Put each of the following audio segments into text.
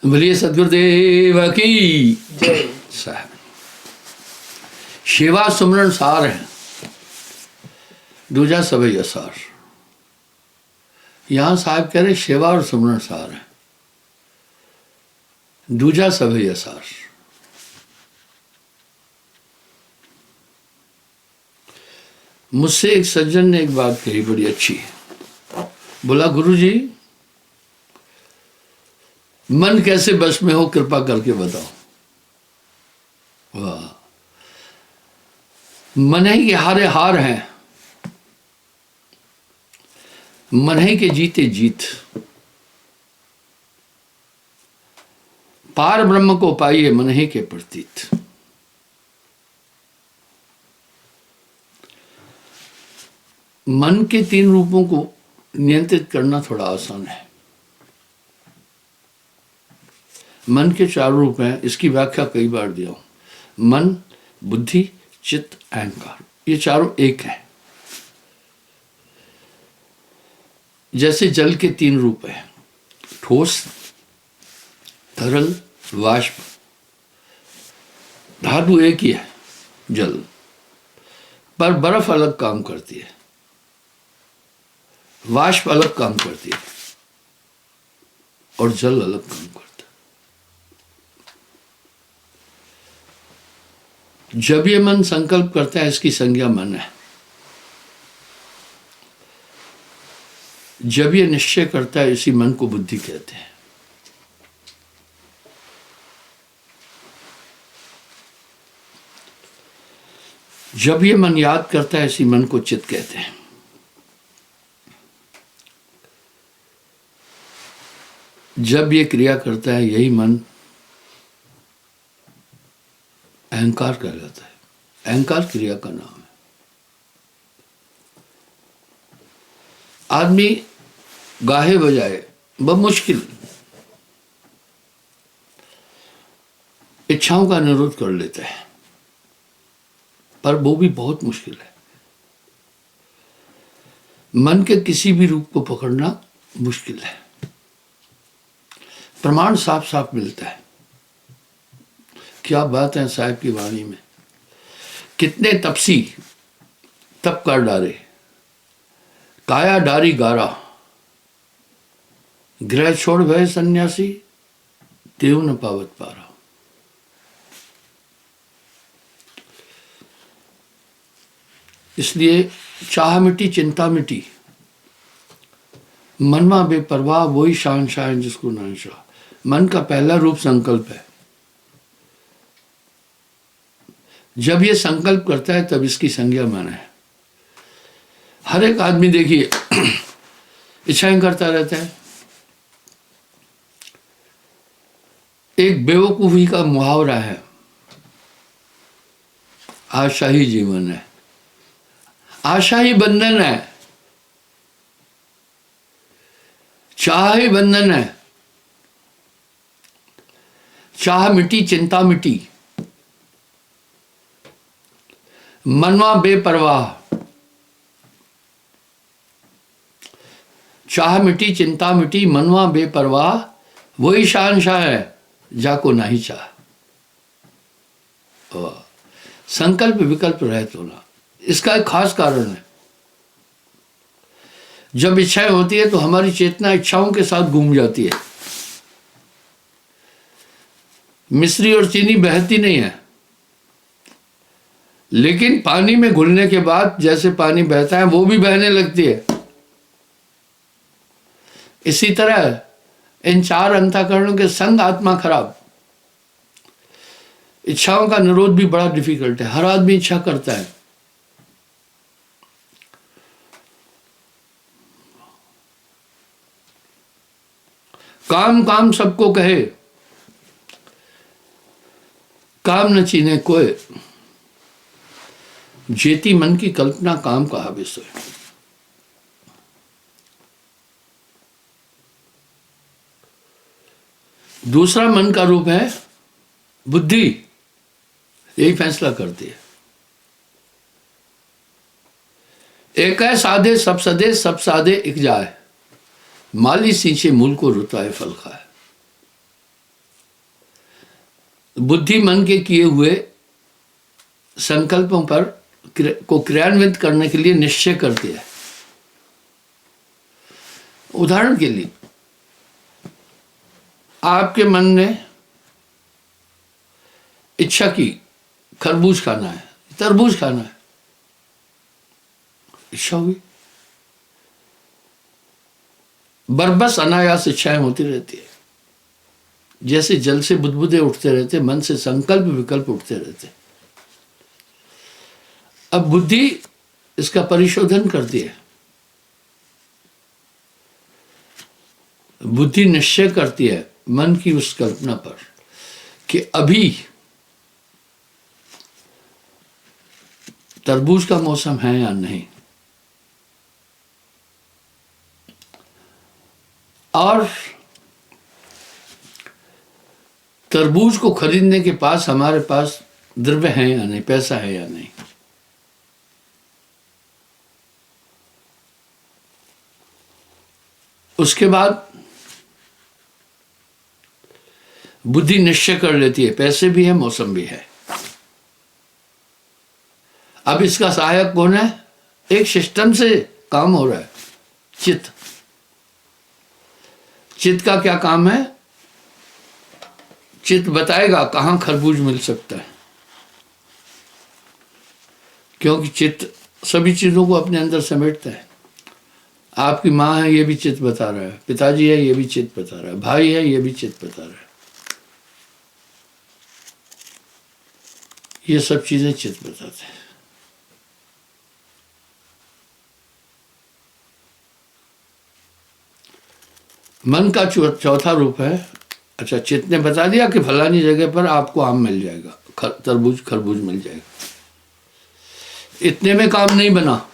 बोलिए सदगुरुदेव की साहब। सेवा सुमरण सार है, दूजा सभई असार। यहां साहब कह रहे सेवा और सुमरण सार है, दूजा सभई असार। मुझसे एक सज्जन ने एक बात कही बड़ी अच्छी, बोला गुरुजी मन कैसे बस में हो, कृपा करके बताओ। वाह, मन ही के हारे हार हैं, मन ही के जीते जीत। पार ब्रह्म को पाइए मन ही के प्रतीत। मन के तीन रूपों को नियंत्रित करना थोड़ा आसान है। मन के चार रूप हैं, इसकी व्याख्या कई बार दिया हूं। मन, बुद्धि, चित्त, अहंकार, ये चारों एक हैं। जैसे जल के तीन रूप हैं, ठोस, तरल, वाष्प। धातु एक ही है जल, पर बर्फ अलग काम करती है, वाष्प अलग काम करती है और जल अलग काम करता है। जब ये मन संकल्प करता है, इसकी संज्ञा मन है। जब ये निश्चय करता है, इसी मन को बुद्धि कहते हैं। जब ये मन याद करता है, इसी मन को चित्त कहते हैं। जब ये क्रिया करता है, यही मन अहंकार कहलाता है। अहंकार क्रिया का नाम है। आदमी गाहे बजाए बमुश्किल इच्छाओं का निरोध कर लेता है, पर वो भी बहुत मुश्किल है। मन के किसी भी रूप को पकड़ना मुश्किल है। प्रमाण साफ साफ मिलता है। क्या बात है साहिब की वाणी में। कितने तपसी तप कर डारे, काया डारी गारा, गृह छोड़ भय सन्यासी, देव न पावत पारा। इसलिए चाह मिटी चिंता मिटी, मनमा बेपरवाह वही शान शाह जिसको ना शाह। मन का पहला रूप संकल्प है। जब ये संकल्प करता है, तब इसकी संज्ञा मन है। हर एक आदमी देखिए इच्छाएं करता रहता है। एक बेवकूफी का मुहावरा है, आशा ही जीवन है, आशा ही बंधन है, चाह ही बंधन है। चाह मिटी चिंता मिटी, मनवा बेपरवाह। चाह मिटी चिंता मिटी, मनवा बेपरवाह, वही शान शाह है जाको नहीं चाह। संकल्प विकल्प रहित होना, इसका एक खास कारण है। जब इच्छाएं होती है तो हमारी चेतना इच्छाओं के साथ घूम जाती है। मिश्री और चीनी बहती नहीं है, लेकिन पानी में घुलने के बाद जैसे पानी बहता है, वो भी बहने लगती है। इसी तरह इन चार अंतःकरणों के संग आत्मा खराब। इच्छाओं का निरोध भी बड़ा डिफिकल्ट है। हर आदमी इच्छा करता है। काम काम सबको कहे, काम न चीने कोई, जेती मन की कल्पना काम कहा विषय। दूसरा मन का रूप है बुद्धि। यही फैसला करती है। एक है साधे सब सदे, सब साधे एक जाए, माली सींचे मूल को रुताए फल खाए। बुद्धि मन के किए हुए संकल्पों पर को क्रियान्वित करने के लिए निश्चय करती है। उदाहरण के लिए आपके मन ने इच्छा की खरबूज खाना है, तरबूज खाना है, इच्छा हुई, बरबस अनायास इच्छाएं होती रहती है। जैसे जल से बुदबुदे उठते रहते, मन से संकल्प विकल्प उठते रहते। अब बुद्धि इसका परिशोधन करती है। बुद्धि निश्चय करती है मन की उस कल्पना पर कि अभी तरबूज का मौसम है या नहीं, और तरबूज को खरीदने के पास हमारे पास द्रव्य है या नहीं, पैसा है या नहीं। उसके बाद बुद्धि निश्चय कर लेती है पैसे भी है, मौसम भी है। अब इसका सहायक कौन है? एक सिस्टम से काम हो रहा है, चित्त। चित्त का क्या काम है? चित्त बताएगा कहां खरबूज मिल सकता है, क्योंकि चित्त सभी चीजों को अपने अंदर समेटता है। आपकी माँ है, ये भी चित्त बता रहा है, पिताजी है, ये भी चित्त बता रहा है, भाई है, ये भी चित्त बता रहा है। ये सब चीजें चित्त बताते हैं। मन का चौथा रूप है, अच्छा चित्त ने बता दिया कि फलानी जगह पर आपको आम मिल जाएगा, तरबूज खरबूज मिल जाएगा। इतने में काम नहीं बना।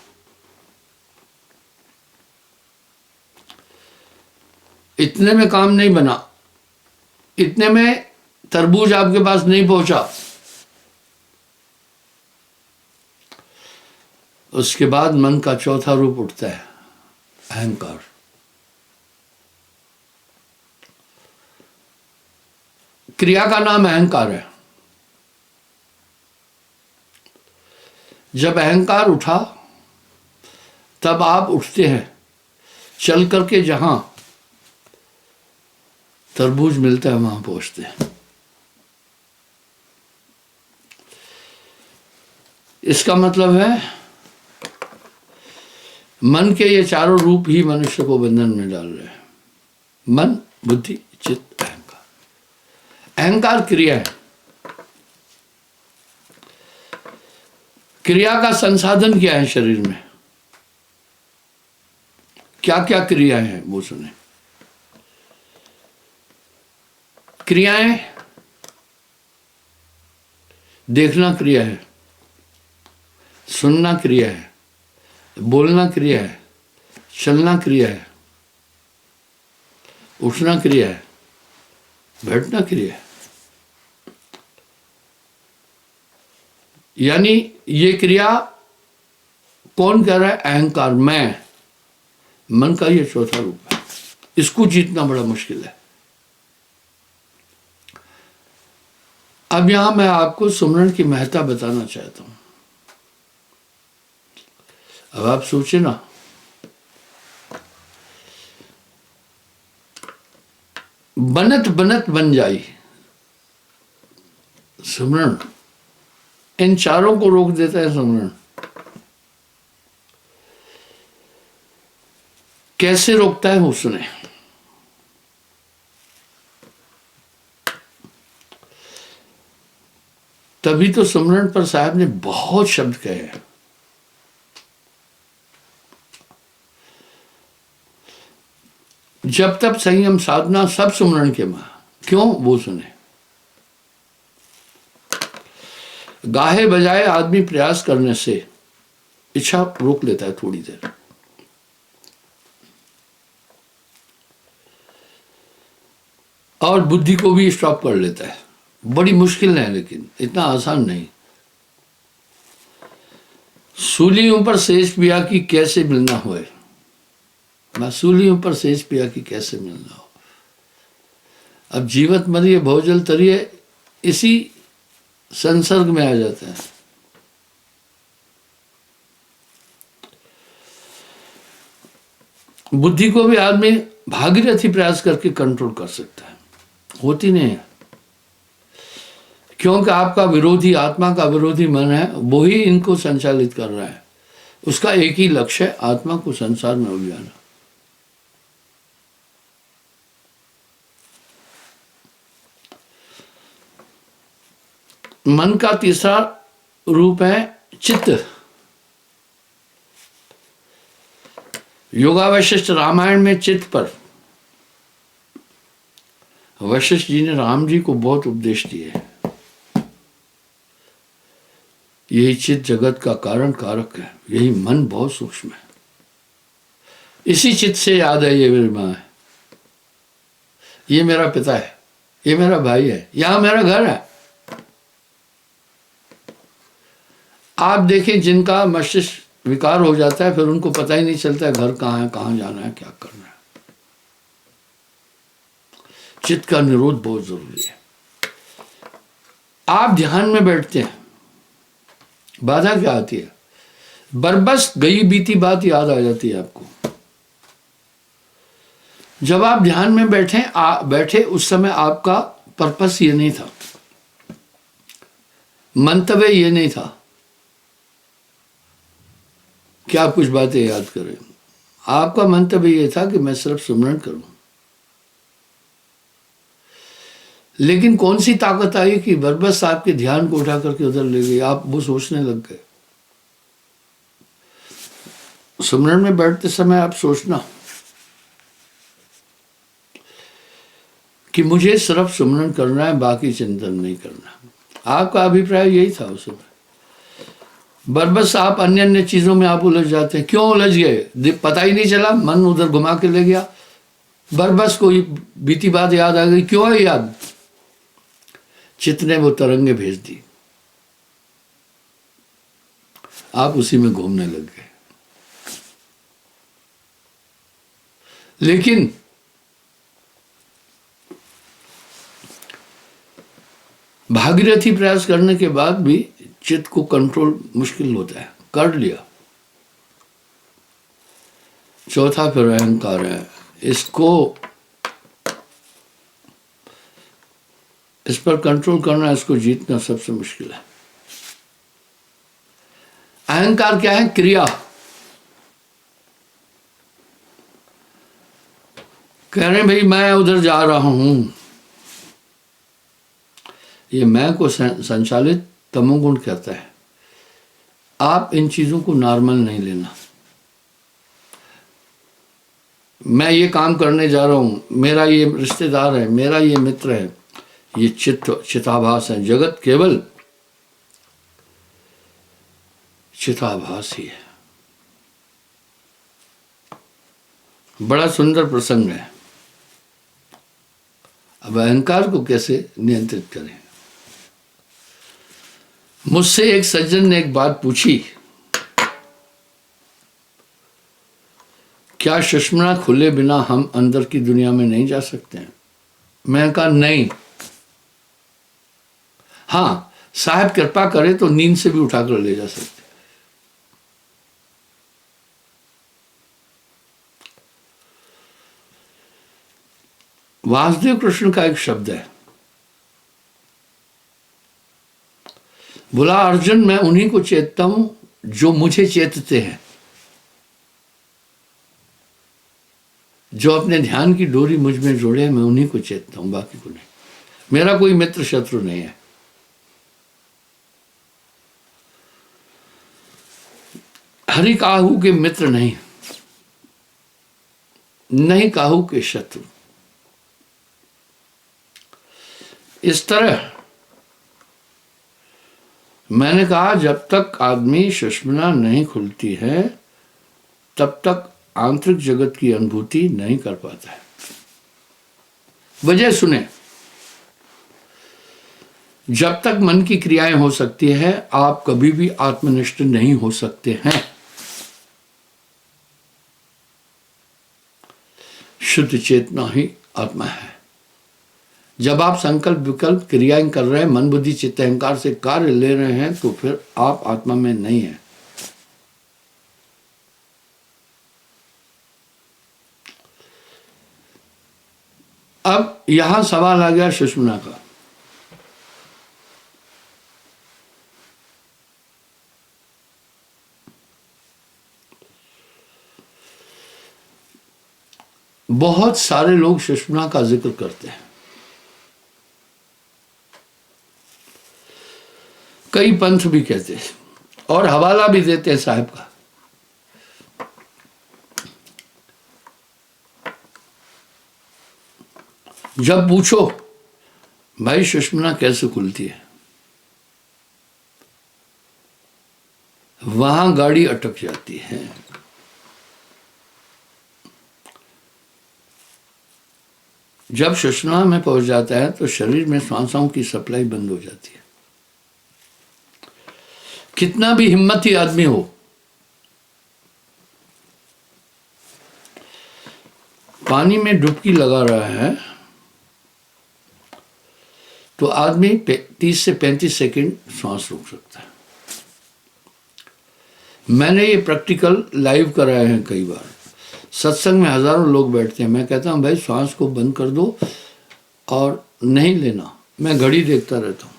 इतने में काम नहीं बना, इतने में तरबूज आपके पास नहीं पहुंचा। उसके बाद मन का चौथा रूप उठता है, अहंकार। क्रिया का नाम अहंकार है। जब अहंकार उठा तब आप उठते हैं, चल करके जहां तरबूज मिलता है वहां पहुंचते हैं। इसका मतलब है मन के ये चारों रूप ही मनुष्य को बंधन में डाल रहे हैं। मन, बुद्धि, चित्त, अहंकार। अहंकार क्रिया है। क्रिया का संसाधन क्या है शरीर में? क्या क्या क्रियाएं हैं वो सुने। क्रियाएं, देखना क्रिया है, सुनना क्रिया है, बोलना क्रिया है, चलना क्रिया है, उठना क्रिया है, बैठना क्रिया है। यानी ये क्रिया कौन कर रहा है? अहंकार, मैं। मन का ये चौथा रूप है। इसको जीतना बड़ा मुश्किल है। अब यहां मैं आपको सुमरन की महत्ता बताना चाहता हूं। अब आप सोचे ना, बनत बनत बन जाई सुमरन। इन चारों को रोक देता है सुमरन। कैसे रोकता है वो सुने। तभी तो सुमरन पर साहब ने बहुत शब्द कहे हैं। जब तक संयम साधना सब सुमरन के मां। क्यों? वो सुने। गाहे बजाए आदमी प्रयास करने से इच्छा रोक लेता है थोड़ी देर। और बुद्धि को भी स्टॉप कर लेता है। बड़ी मुश्किल है, लेकिन इतना आसान नहीं। सूलियों पर शेष पिया की कैसे मिलना होए। सूलियों पर शेष पिया की कैसे मिलना हो। अब जीवत मरिए भवजल तरिए, इसी संसर्ग में आ जाता है। बुद्धि को भी आदमी भागीरथी प्रयास करके कंट्रोल कर सकता है, होती नहीं है, क्योंकि आपका विरोधी, आत्मा का विरोधी मन है, वो ही इनको संचालित कर रहा है। उसका एक ही लक्ष्य है, आत्मा को संसार में उलझाना। मन का तीसरा रूप है चित्त। योगा वशिष्ठ रामायण में चित्त पर वशिष्ठ जी ने राम जी को बहुत उपदेश दिए। यही चित्त जगत का कारण कारक है, यही मन बहुत सूक्ष्म है। इसी चित्त से याद है, ये मेरी माँ है, ये मेरा पिता है, ये मेरा भाई है, यहां मेरा घर है। आप देखें जिनका मस्तिष्क विकार हो जाता है, फिर उनको पता ही नहीं चलता है घर कहाँ है, कहाँ जाना है, क्या करना है। चित्त का निरोध बहुत जरूरी है। आप ध्यान में बैठते हैं, बाधा क्या आती है? बरबस गई बीती बात याद आ जाती है आपको। जब आप ध्यान में बैठे उस समय आपका पर्पस ये नहीं था, मंतव्य ये नहीं था कि आप कुछ बातें याद करें। आपका मंतव्य ये था कि मैं सिर्फ सुमरन करूं। लेकिन कौन सी ताकत आई कि बरबस आपके ध्यान को उठा करके उधर ले गई, आप वो सोचने लग गए। सुमरन में बैठते समय आप सोचना कि मुझे सिर्फ सुमरन करना है, बाकी चिंतन नहीं करना। आपका अभिप्राय यही था उस समय। बरबस आप अन्य अन्य चीजों में आप उलझ जाते हैं। क्यों उलझ गए? पता ही नहीं चला, मन उधर घुमा के ले गया। बरबस को बीती बात याद आ गई। क्यों है याद? चित्त ने वो तरंगे भेज दी, आप उसी में घूमने लग गए। लेकिन भागीरथी प्रयास करने के बाद भी चित्त को कंट्रोल मुश्किल होता है। कर लिया। चौथा फिर अहंकार है। इस पर कंट्रोल करना, इसको जीतना सबसे मुश्किल है। अहंकार क्या है? क्रिया। कह रहे हैं भाई मैं उधर जा रहा हूं, ये मैं को संचालित तमोगुण कहता है। आप इन चीजों को नॉर्मल नहीं लेना। मैं ये काम करने जा रहा हूं, मेरा ये रिश्तेदार है, मेरा ये मित्र है, ये चिताभास है। जगत केवल चिताभास ही है। बड़ा सुंदर प्रसंग है। अब अहंकार को कैसे नियंत्रित करें? मुझसे एक सज्जन ने एक बात पूछी, क्या सुषुम्ना खुले बिना हम अंदर की दुनिया में नहीं जा सकते हैं? मैं कहा नहीं। हाँ, साहब कृपा करे तो नींद से भी उठाकर ले जा सकते। वासुदेव कृष्ण का एक शब्द है, बोला अर्जुन मैं उन्हीं को चेतता हूं जो मुझे चेतते हैं। जो अपने ध्यान की डोरी मुझ में जोड़े, मैं उन्हीं को चेतता हूं, बाकी को नहीं। मेरा कोई मित्र शत्रु नहीं है। हरि काहू के मित्र नहीं, नहीं काहू के शत्रु। इस तरह मैंने कहा जब तक आदमी सुषुम्ना नहीं खुलती है तब तक आंतरिक जगत की अनुभूति नहीं कर पाता है। वजह सुने, जब तक मन की क्रियाएं हो सकती है आप कभी भी आत्मनिष्ठ नहीं हो सकते हैं। शुद्ध चेतना ही आत्मा है। जब आप संकल्प विकल्प क्रियाएं कर रहे हैं, मन बुद्धि चित्त अहंकार से कार्य ले रहे हैं, तो फिर आप आत्मा में नहीं है। अब यहां सवाल आ गया सुषुम्ना का। बहुत सारे लोग सुषुम्ना का जिक्र करते हैं, कई पंथ भी कहते हैं और हवाला भी देते हैं साहब का। जब पूछो भाई सुषुम्ना कैसे खुलती है, वहां गाड़ी अटक जाती है। जब सुषुम्ना में पहुंच जाता है तो शरीर में श्वासों की सप्लाई बंद हो जाती है। कितना भी हिम्मती आदमी हो, पानी में डुबकी लगा रहा है तो आदमी 30 से 35 सेकंड श्वास रोक सकता है। मैंने ये प्रैक्टिकल लाइव कराए हैं कई बार। सत्संग में हजारों लोग बैठते हैं, मैं कहता हूं भाई श्वास को बंद कर दो और नहीं लेना। मैं घड़ी देखता रहता हूं,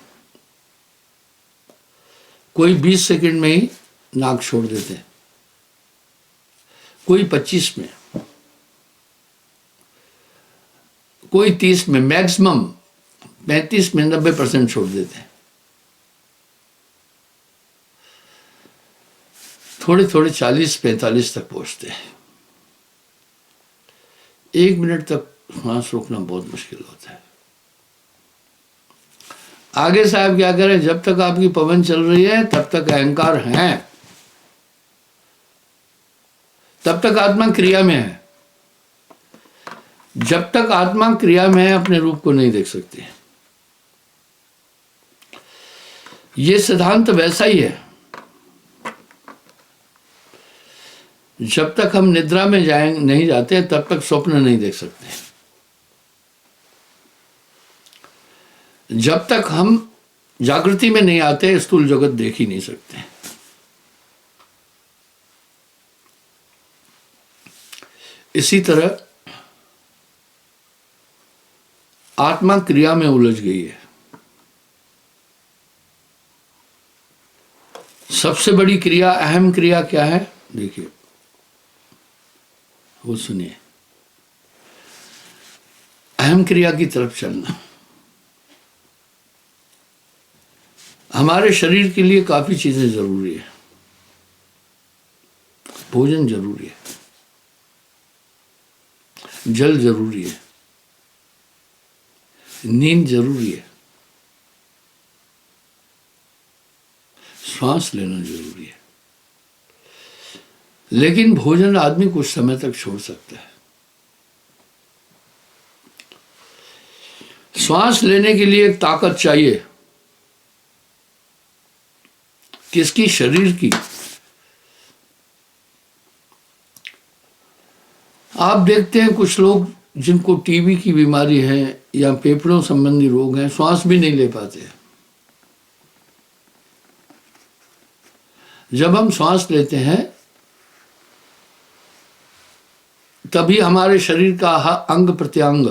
कोई 20 सेकंड में ही नाक छोड़ देते हैं, कोई 25 में, कोई 30 में, मैक्सिमम 35 में 90% छोड़ देते हैं। थोड़े थोड़े 40-45 तक पहुंचते हैं। 1 मिनट तक सांस रोकना बहुत मुश्किल होता है। आगे साहब क्या करें, जब तक आपकी पवन चल रही है तब तक अहंकार है, तब तक आत्मा क्रिया में है। जब तक आत्मा क्रिया में है अपने रूप को नहीं देख सकते। ये सिद्धांत वैसा ही है। जब तक हम निद्रा में नहीं जाते तब तक स्वप्न नहीं देख सकते। जब तक हम जागृति में नहीं आते स्थूल जगत देख ही नहीं सकते। इसी तरह आत्मा क्रिया में उलझ गई है। सबसे बड़ी क्रिया, अहम क्रिया क्या है, देखिए वो सुनिए। अहम क्रिया की तरफ चलना हमारे शरीर के लिए काफी चीजें जरूरी है। भोजन जरूरी है, जल जरूरी है, नींद जरूरी है, श्वास लेना जरूरी है। लेकिन भोजन आदमी कुछ समय तक छोड़ सकता है। श्वास लेने के लिए एक ताकत चाहिए, किसकी, शरीर की। आप देखते हैं कुछ लोग जिनको टीबी की बीमारी है या फेफड़ों संबंधी रोग हैं, श्वास भी नहीं ले पाते। जब हम श्वास लेते हैं तभी हमारे शरीर का अंग प्रत्यंग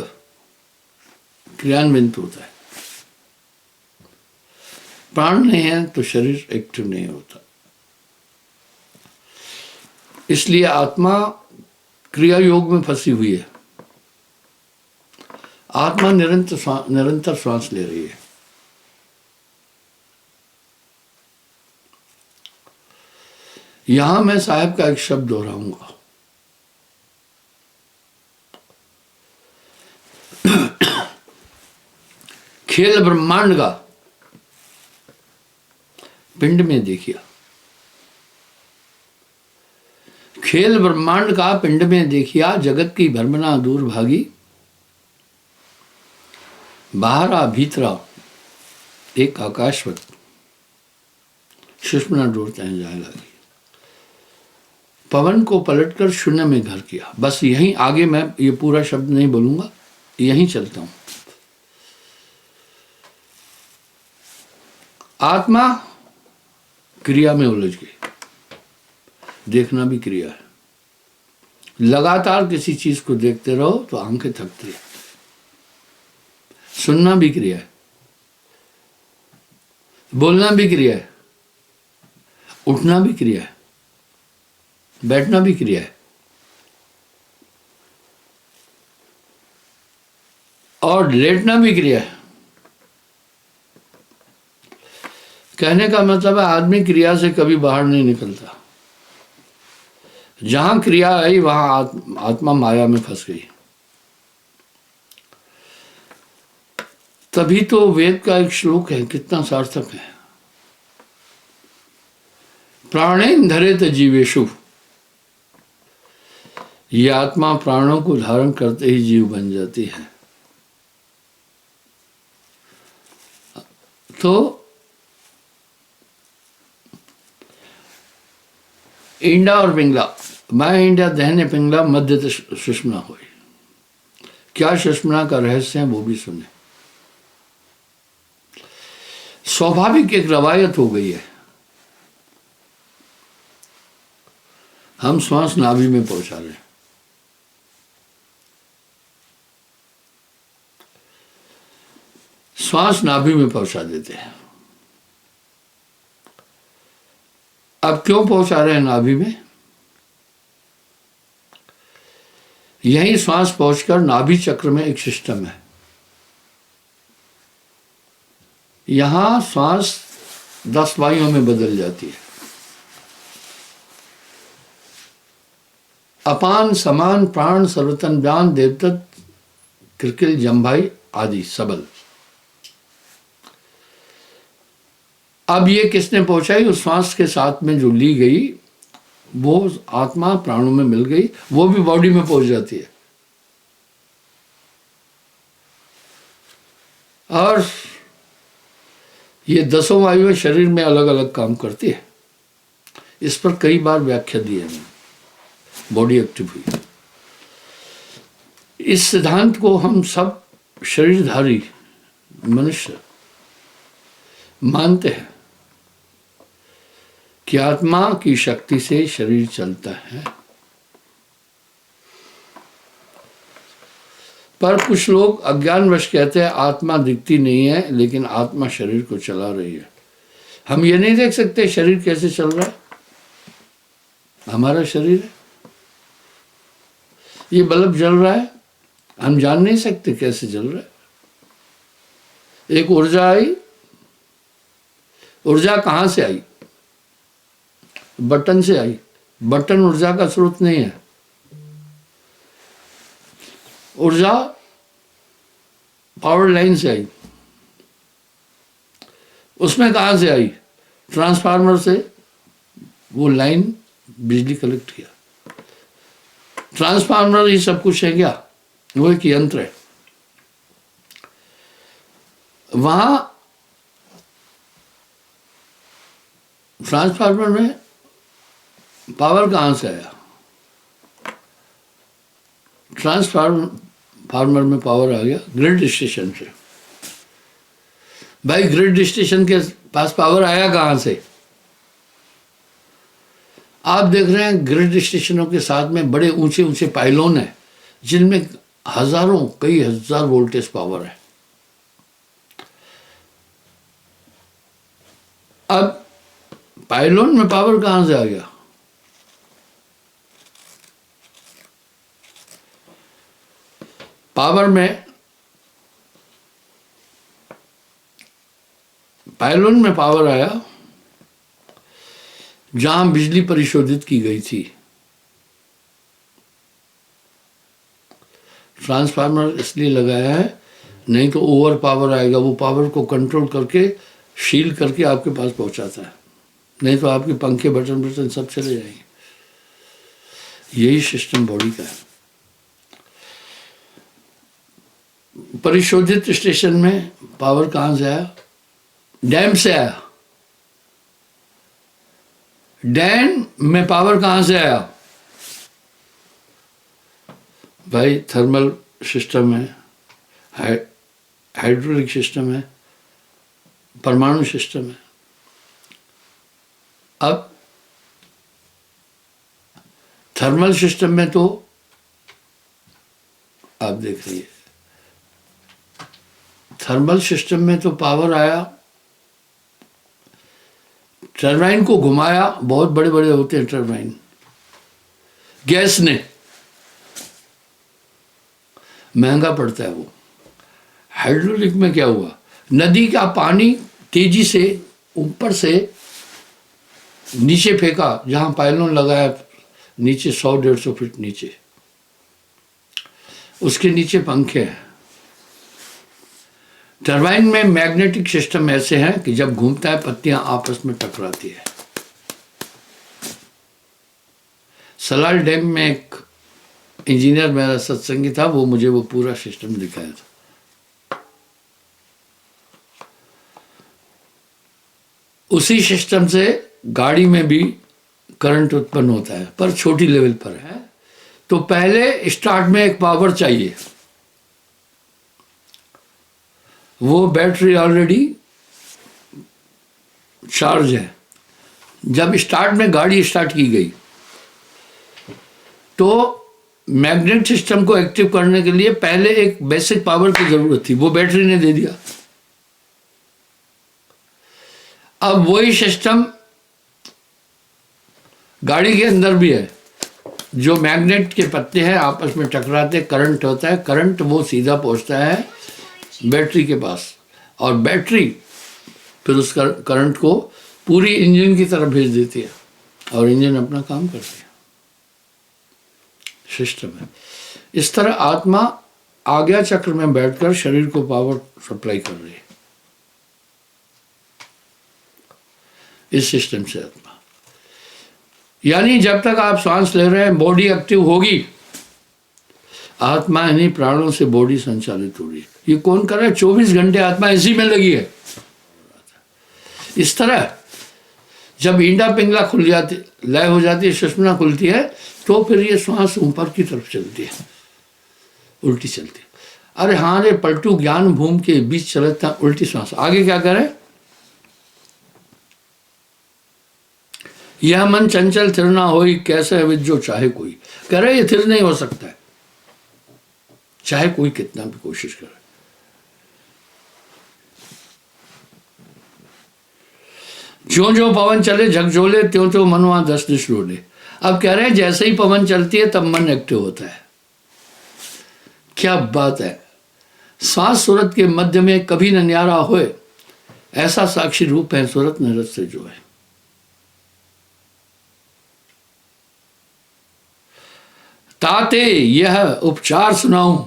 क्रियान्वित होता है। प्राण नहीं है तो शरीर एक्टिव नहीं होता। इसलिए आत्मा क्रिया योग में फंसी हुई है। आत्मा निरंतर श्वास ले रही है। यहां मैं साहब का एक शब्द दोहराऊंगा, खेल ब्रह्मांड का पिंड में देखिए। खेल ब्रह्मांड का पिंड में देखिया, जगत की भ्रमणा दूर भागी, बाहरा भीतरा एक आकाशवत, सुषुम्ना डोरते हैं जाए लगी। पवन को पलटकर शून्य में घर किया। बस यहीं, आगे मैं ये पूरा शब्द नहीं बोलूंगा, यहीं चलता हूं। आत्मा क्रिया में उलझ गई, देखना भी क्रिया है। लगातार किसी चीज को देखते रहो तो आंखें थकती है। सुनना भी क्रिया है, बोलना भी क्रिया है, उठना भी क्रिया है, बैठना भी क्रिया है, और लेटना भी क्रिया है। कहने का मतलब है आदमी क्रिया से कभी बाहर नहीं निकलता। जहां क्रिया आई वहां आत्मा माया में फंस गई। तभी तो वेद का एक श्लोक है, कितना सार्थक है। प्राणेन धरेत जीवेशु, ये आत्मा प्राणों को धारण करते ही जीव बन जाती है। तो ईंडा और पिंगला, मैं ईंडा दहने पिंगला मध्य सुषमना हुई। क्या सुषमना का रहस्य है वो भी सुने। स्वाभाविक एक रवायत हो गई है, हम श्वास नाभि में पहुंचा रहे हैं। श्वास नाभि में पहुंचा देते हैं। अब क्यों पहुंचा रहे हैं नाभि में? यही श्वास पहुंचकर नाभि चक्र में एक सिस्टम है। यहां श्वास 10 वायुओं में बदल जाती है। अपान, समान, प्राण, सर्वतन, व्यान, देवतत, कृकिल, जम्भाई आदि सबल। अब ये किसने पहुंचाई? उस श्वास के साथ में जो ली गई वो आत्मा प्राणों में मिल गई, वो भी बॉडी में पहुंच जाती है। और ये 10 वायुएं शरीर में अलग अलग काम करती है। इस पर कई बार व्याख्या दी है मैंने। बॉडी एक्टिव हुई। इस सिद्धांत को हम सब शरीरधारी मनुष्य मानते हैं कि आत्मा की शक्ति से शरीर चलता है। पर कुछ लोग अज्ञानवश कहते हैं आत्मा दिखती नहीं है, लेकिन आत्मा शरीर को चला रही है। हम ये नहीं देख सकते शरीर कैसे चल रहा है? हमारा शरीर है, ये बल्ब जल रहा है, हम जान नहीं सकते कैसे जल रहा है। एक ऊर्जा आई, ऊर्जा कहां से आई? बटन से आई। बटन ऊर्जा का स्रोत नहीं है। ऊर्जा पावर लाइन से आई। उसमें कहां से आई? ट्रांसफार्मर से वो लाइन बिजली कलेक्ट किया। ट्रांसफार्मर ही सब कुछ है क्या? वो एक यंत्र है। वहां ट्रांसफार्मर में पावर कहां से आया? ट्रांसफार्मर में पावर आ गया ग्रिड स्टेशन से। भाई ग्रिड स्टेशन के पास पावर आया कहां से? आप देख रहे हैं ग्रिड स्टेशनों के साथ में बड़े ऊंचे ऊंचे पाइलोन हैं जिनमें हजारों, कई हजार वोल्टेज पावर है। अब पाइलोन में पावर कहां से आ गया? पावर में, पाइलोन में पावर आया जहां बिजली परिशोधित की गई थी। ट्रांसफार्मर इसलिए लगाया है, नहीं तो ओवर पावर आएगा, वो पावर को कंट्रोल करके शील करके आपके पास पहुंचाता है, नहीं तो आपके पंखे बटन सब चले जाएंगे। यही सिस्टम बॉडी का है। परिशोधित स्टेशन में पावर कहां से आया? डैम से आया। डैम में पावर कहां से आया? भाई थर्मल सिस्टम है, हाइड्रोलिक सिस्टम है, परमाणु सिस्टम है, अब थर्मल सिस्टम में तो आप देख रही है, थर्मल सिस्टम में तो पावर आया, टरबाइन को घुमाया, बहुत बड़े बड़े होते हैं टरबाइन, गैस ने, महंगा पड़ता है वो। हाइड्रोलिक में क्या हुआ, नदी का पानी तेजी से ऊपर से नीचे फेंका, जहां पायलोन लगाया नीचे 100-150 फीट नीचे, उसके नीचे पंखे हैं। टरबाइन में मैग्नेटिक सिस्टम ऐसे हैं कि जब घूमता है पत्तियां आपस में टकराती है। सलाल डैम में एक इंजीनियर मेरा सत्संगी था, वो मुझे वो पूरा सिस्टम दिखाया था। उसी सिस्टम से गाड़ी में भी करंट उत्पन्न होता है, पर छोटी लेवल पर है। तो पहले स्टार्ट में एक पावर चाहिए, वो बैटरी ऑलरेडी चार्ज है। जब स्टार्ट में गाड़ी स्टार्ट की गई तो मैग्नेट सिस्टम को एक्टिव करने के लिए पहले एक बेसिक पावर की जरूरत थी, वो बैटरी ने दे दिया। अब वही सिस्टम गाड़ी के अंदर भी है, जो मैग्नेट के पत्ते हैं आपस में टकराते, करंट होता है, करंट वो सीधा पहुंचता है बैटरी के पास, और बैटरी फिर उस करंट को पूरी इंजन की तरफ भेज देती है और इंजन अपना काम करती है। सिस्टम है। इस तरह आत्मा आज्ञा चक्र में बैठकर शरीर को पावर सप्लाई कर रही है, इस सिस्टम से आत्मा। यानी जब तक आप सांस ले रहे हैं बॉडी एक्टिव होगी, आत्मा इन्हीं प्राणों से बॉडी संचालित हो रही है। ये कौन कर रहा है? 24 घंटे आत्मा इसी में लगी है। इस तरह जब ईंडा पिंगला खुल जाती, लय हो जाती है, सुषुम्ना खुलती है, तो फिर ये श्वास ऊपर की तरफ चलती है, उल्टी चलती है। अरे हाँ रे पलटू, ज्ञान भूमि के बीच चलता उल्टी श्वास। आगे क्या करे? यह मन चंचल थिर ना होई, कैसे है जो चाहे कोई। कह रहे ये थिर नहीं हो सकता है, चाहे कोई कितना भी कोशिश करे। ज्यो ज्यो पवन चले झकझोले, त्यों त्यों मनवा 10 दिश डोले। अब कह रहे हैं जैसे ही पवन चलती है तब मन एक्टिव होता है। क्या बात है! सांस सूरत के मध्य में कभी न न्यारा होए, ऐसा साक्षी रूप है सूरत नरत से जो है। ताते यह उपचार सुनाऊं,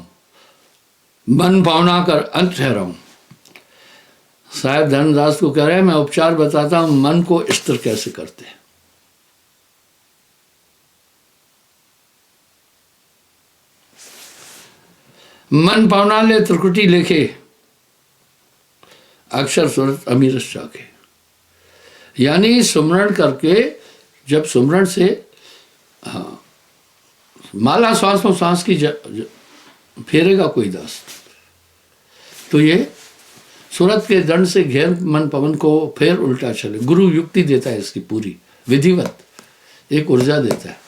मन भावना कर अंत ठहराऊं। साहब धर्मदास को कह रहे हैं मैं उपचार बताता हूं, मन को स्थिर कैसे करते हैं। मन पावना ले त्रिकुटी लेखे, अक्षर सूरत अमीरस चाखे। यानी सुमरण करके, जब सुमरण से, हाँ, माला श्वास में सांस की फेरेगा कोई दास, तो ये सूरत के दंड से घेर मन पवन को फेर उल्टा चले। गुरु युक्ति देता है इसकी पूरी विधिवत, एक ऊर्जा देता है।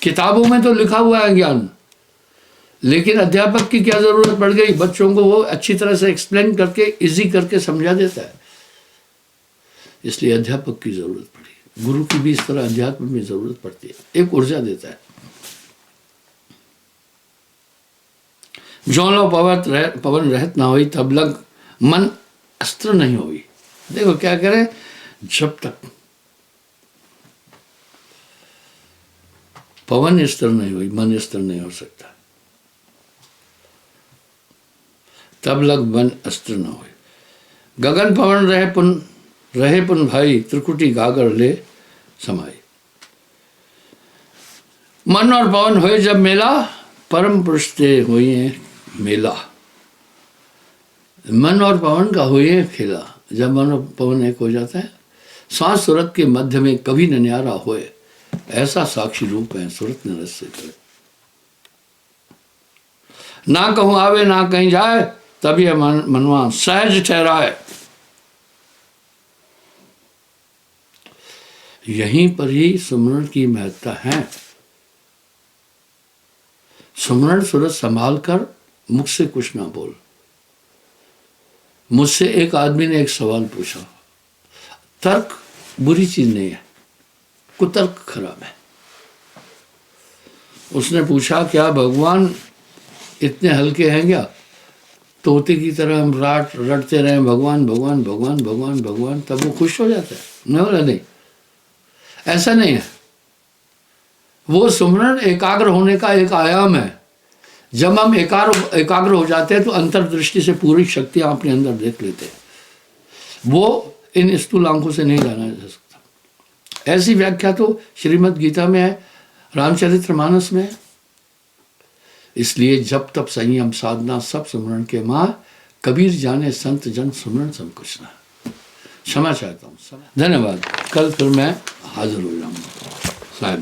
किताबों में तो लिखा हुआ है ज्ञान, लेकिन अध्यापक की क्या जरूरत पड़ गई? बच्चों को वो अच्छी तरह से एक्सप्लेन करके, इजी करके समझा देता है, इसलिए अध्यापक की जरूरत पड़ी। गुरु की भी इस तरह अध्यात्म में जरूरत पड़ती है, एक ऊर्जा देता है। जो लो पवन रहत ना हुई, तब लग मन अस्त्र नहीं हुई। देखो क्या करें, जब तक पवन स्थिर नहीं हुई, मन स्थिर नहीं हो सकता। तब लग मन अस्त्र न हुई। गगन पवन रहे पुन भाई, त्रिकुटी गागर ले समाई। मन और पवन हुए जब मेला, परम पुरुष ते हुए मेला। मन और पवन का हुए खेला, जब मन और पवन एक हो जाता है। सांस सूरत के मध्य में कभी न न्यारा होए, ऐसा साक्षी रूप है सूरत नरस से करे। ना कहूं आवे ना कहीं जाए, तभी मनवा सहज ठहराए। यहीं पर ही सुमरण की महत्ता है। सुमरण सूरत संभाल कर मुख से कुछ ना बोल। मुझसे एक आदमी ने एक सवाल पूछा। तर्क बुरी चीज नहीं है, कुतर्क खराब है। उसने पूछा क्या भगवान इतने हल्के हैं क्या? तोते की तरह हम रटते रहे भगवान भगवान भगवान भगवान भगवान, तब वो खुश हो जाता है? नहीं बोला नहीं, ऐसा नहीं है। वो सुमरण एकाग्र होने का एक आयाम है। जब हम एकाग्र हो जाते हैं तो अंतर्दृष्टि से पूरी शक्तियां अपने अंदर देख लेते हैं। वो इन स्थूल आंखों से नहीं जाना जा सकता। ऐसी व्याख्या तो श्रीमद् गीता में है, रामचरितमानस में है। इसलिए जब तब संयम साधना सब सुमरण के माँ, कबीर जाने संत जन सुमरण सब कुछ ना। क्षमा चाहता हूँ, धन्यवाद। कल फिर मैं हाजिर हो जाऊंगा साहब।